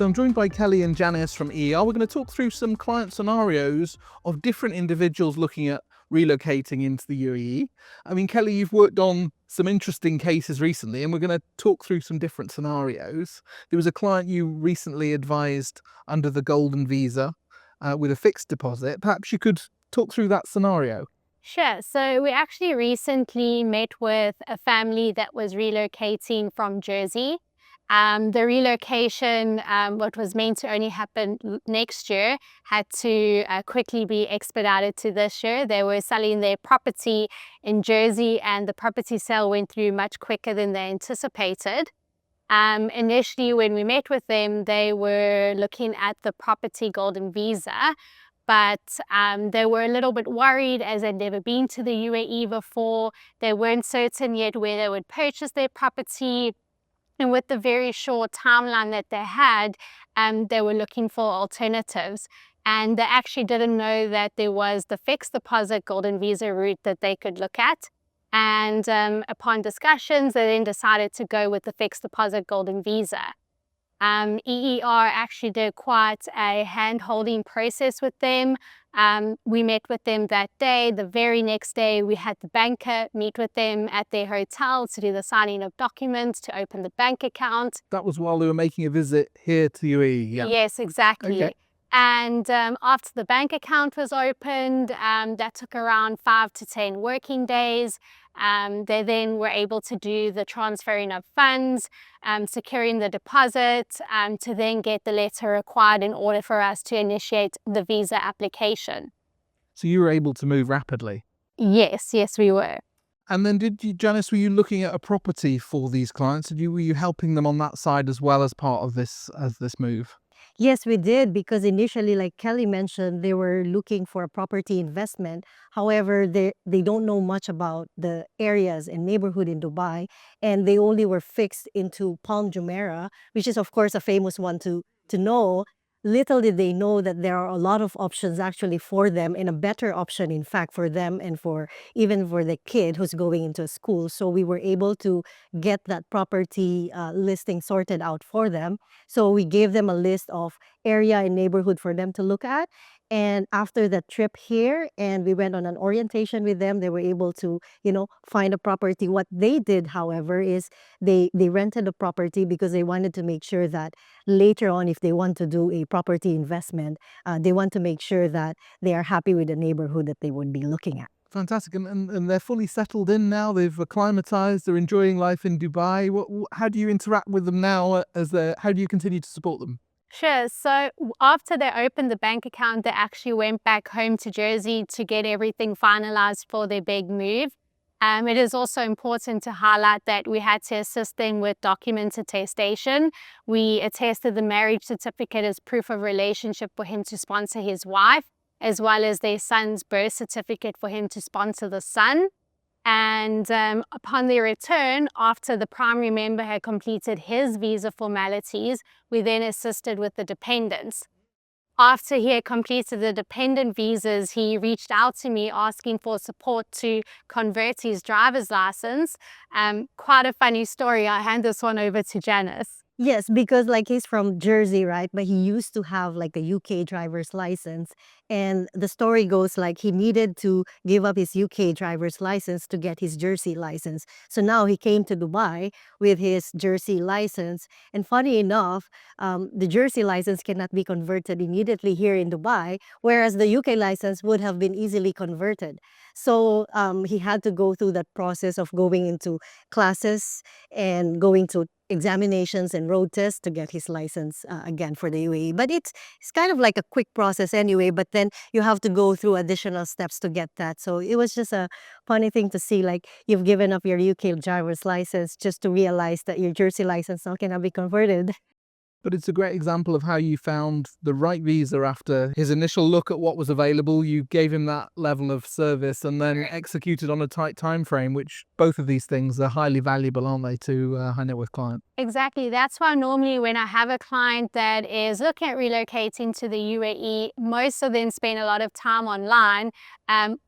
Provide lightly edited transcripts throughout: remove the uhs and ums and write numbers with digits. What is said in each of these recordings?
So I'm joined by Kelly and Janice from EER. We're going to talk through some client scenarios of different individuals looking at relocating into the UAE. I mean, Kelly, you've worked on some interesting cases recently, and we're going to talk through some different scenarios. There was a client you recently advised under the Golden Visa with a fixed deposit. Perhaps you could talk through that scenario. Sure. So we actually recently met with a family that was relocating from Jersey. The relocation, what was meant to only happen next year, had to quickly be expedited to this year. They were selling their property in Jersey, and the property sale went through much quicker than they anticipated. Initially, when we met with them, they were looking at the property Golden Visa, but they were a little bit worried as they'd never been to the UAE before. They weren't certain yet where they would purchase their property. And with the very short timeline that they had, they were looking for alternatives. And they actually didn't know that there was the fixed deposit Golden Visa route that they could look at. And upon discussions, they then decided to go with the fixed deposit Golden Visa. EER actually did quite a hand-holding process with them. We met with them that day. The very next day, we had the banker meet with them at their hotel to do the signing of documents, to open the bank account. That was while they were making a visit here to UAE, yeah? Yes, exactly. Okay. And after the bank account was opened, that took around 5 to 10 working days. They then were able to do the transferring of funds, securing the deposit, to then get the letter required in order for us to initiate the visa application. So you were able to move rapidly? Yes, we were. And then Janice, were you looking at a property for these clients? Were you helping them on that side as well as part of this move? Yes, we did, because initially, like Kelly mentioned, they were looking for a property investment. However, they don't know much about the areas and neighborhood in Dubai, and they only were fixed into Palm Jumeirah, which is, of course, a famous one to know. Little did they know that there are a lot of options actually for them, and a better option, in fact, for them and even for the kid who's going into school. So we were able to get that property listing sorted out for them. So we gave them a list of area and neighborhood for them to look at. And after the trip here, and we went on an orientation with them, they were able to, find a property. What they did, however, is they rented a property because they wanted to make sure that later on, if they want to do a property investment, they want to make sure that they are happy with the neighborhood that they would be looking at. Fantastic. And they're fully settled in now. They've acclimatized. They're enjoying life in Dubai. How do you interact with them now? How do you continue to support them? Sure. So after they opened the bank account, they actually went back home to Jersey to get everything finalized for their big move. It is also important to highlight that we had to assist them with document attestation. We attested the marriage certificate as proof of relationship for him to sponsor his wife, as well as their son's birth certificate for him to sponsor the son. And upon their return, after the primary member had completed his visa formalities, we then assisted with the dependents. After he had completed the dependent visas, he reached out to me asking for support to convert his driver's license. Quite a funny story. I hand this one over to Janice. Yes, because like he's from Jersey, right? But he used to have like a UK driver's license. And the story goes like he needed to give up his UK driver's license to get his Jersey license. So now he came to Dubai with his Jersey license. And funny enough, the Jersey license cannot be converted immediately here in Dubai, whereas the UK license would have been easily converted. So he had to go through that process of going into classes and going to examinations and road tests to get his license again for the UAE. But it's kind of like a quick process anyway, but then you have to go through additional steps to get that. So it was just a funny thing to see, like you've given up your UK driver's license just to realize that your Jersey license now cannot be converted. But it's a great example of how you found the right visa after his initial look at what was available. You gave him that level of service and then executed on a tight time frame, which both of these things are highly valuable, aren't they, to a high net worth client? Exactly. That's why normally when I have a client that is looking at relocating to the UAE, most of them spend a lot of time online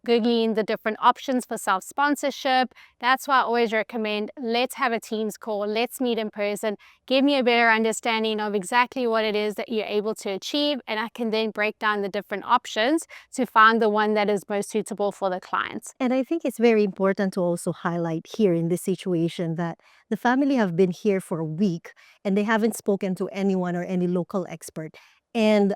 Googling the different options for self-sponsorship. That's why I always recommend, let's have a Teams call, let's meet in person, give me a better understanding of exactly what it is that you're able to achieve, and I can then break down the different options to find the one that is most suitable for the client. And I think it's very important to also highlight here in this situation that the family have been here for a week and they haven't spoken to anyone or any local expert. And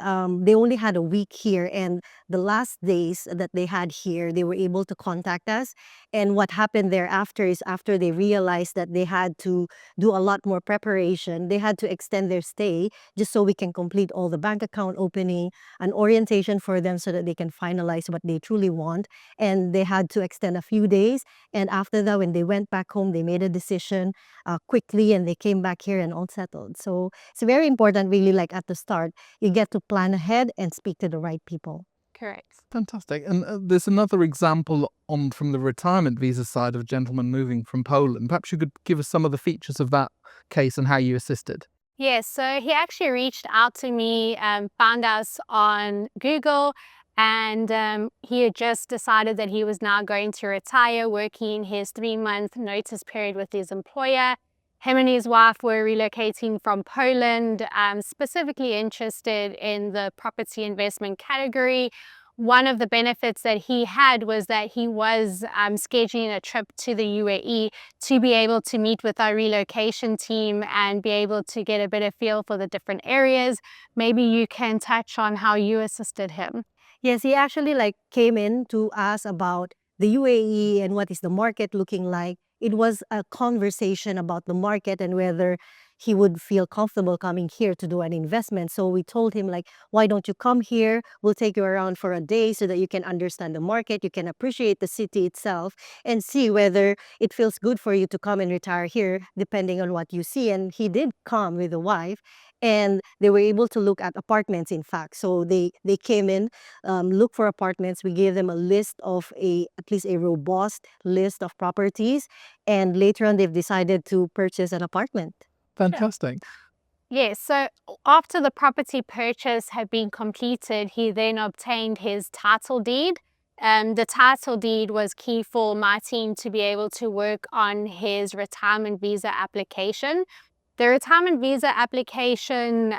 they only had a week here. And the last days that they had here, they were able to contact us. And what happened thereafter is after they realized that they had to do a lot more preparation, they had to extend their stay just so we can complete all the bank account opening, an orientation for them so that they can finalize what they truly want. And they had to extend a few days. And after that, when they went back home, they made a decision quickly and they came back here and all settled. So it's very important, really, like at the start, you get to plan ahead and speak to the right people. Correct. Fantastic. And there's another example on from the retirement visa side of a gentleman moving from Poland. Perhaps you could give us some of the features of that case and how you assisted. Yes, so he actually reached out to me, found us on Google, and he had just decided that he was now going to retire, working his 3-month notice period with his employer. Him and his wife were relocating from Poland, specifically interested in the property investment category. One of the benefits that he had was that he was scheduling a trip to the UAE to be able to meet with our relocation team and be able to get a better feel for the different areas. Maybe you can touch on how you assisted him. Yes, he actually came in to ask about the UAE and what is the market looking like. It was a conversation about the market and whether he would feel comfortable coming here to do an investment. So we told him why don't you come here? We'll take you around for a day so that you can understand the market, you can appreciate the city itself and see whether it feels good for you to come and retire here depending on what you see. And he did come with a wife and they were able to look at apartments, in fact. So they came in, look for apartments. We gave them a list of at least a robust list of properties. And later on, they've decided to purchase an apartment. Fantastic. Yes, so after the property purchase had been completed, he then obtained his title deed. The title deed was key for my team to be able to work on his retirement visa application. The retirement visa application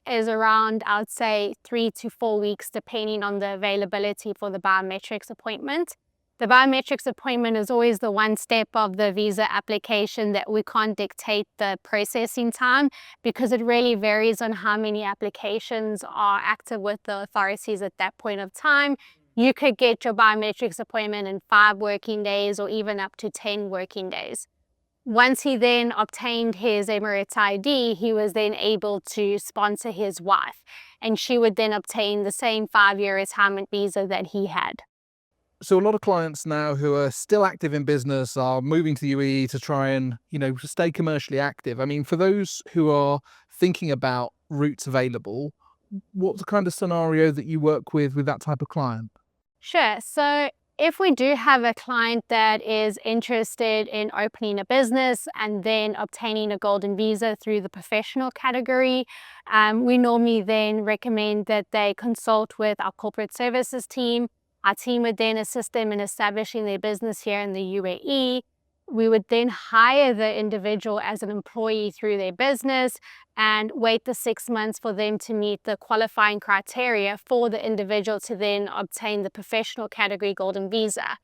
is around, I would say, 3 to 4 weeks, depending on the availability for the biometrics appointment. The biometrics appointment is always the one step of the visa application that we can't dictate the processing time because it really varies on how many applications are active with the authorities at that point of time. You could get your biometrics appointment in 5 working days or even up to 10 working days. Once he then obtained his Emirates ID, he was then able to sponsor his wife, and she would then obtain the same 5-year retirement visa that he had. So a lot of clients now who are still active in business are moving to the UAE to try and, stay commercially active. I mean, for those who are thinking about routes available, what's the kind of scenario that you work with that type of client? Sure. So if we do have a client that is interested in opening a business and then obtaining a golden visa through the professional category, we normally then recommend that they consult with our corporate services team. Our team would then assist them in establishing their business here in the UAE. We would then hire the individual as an employee through their business and wait the 6 months for them to meet the qualifying criteria for the individual to then obtain the professional category golden visa.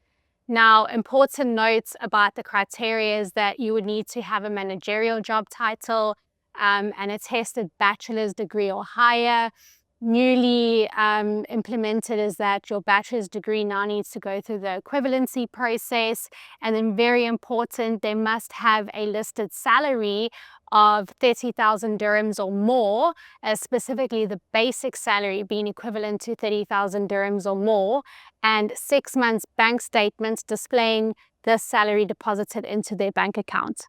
Now, important notes about the criteria is that you would need to have a managerial job title, and a tested bachelor's degree or higher. Newly implemented is that your bachelor's degree now needs to go through the equivalency process, and then very important, they must have a listed salary of 30,000 dirhams or more, specifically the basic salary being equivalent to 30,000 dirhams or more, and 6 months bank statements displaying the salary deposited into their bank account.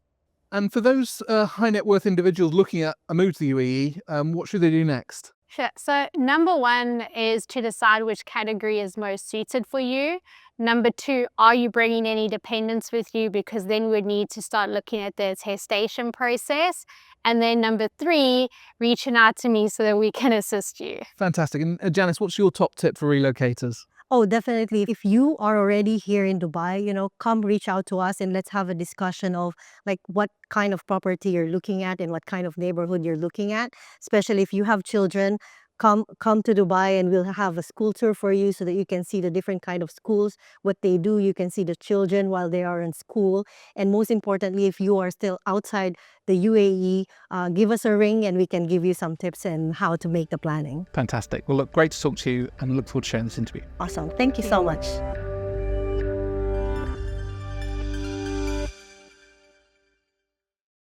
And for those high net worth individuals looking at a move to the UAE, what should they do next? Sure. So number one is to decide which category is most suited for you. Number 2, are you bringing any dependents with you? Because then we'd need to start looking at the attestation process. And then number 3, reaching out to me so that we can assist you. Fantastic. And Janice, what's your top tip for relocators? Oh, definitely. If you are already here in Dubai, come reach out to us and let's have a discussion of like what kind of property you're looking at and what kind of neighborhood you're looking at. Especially if you have children, come to Dubai and we'll have a school tour for you so that you can see the different kind of schools, what they do. You can see the children while they are in school. And most importantly, if you are still outside the UAE, give us a ring and we can give you some tips on how to make the planning. Fantastic. Well, look, great to talk to you and look forward to sharing this interview. Awesome. Thank you so much.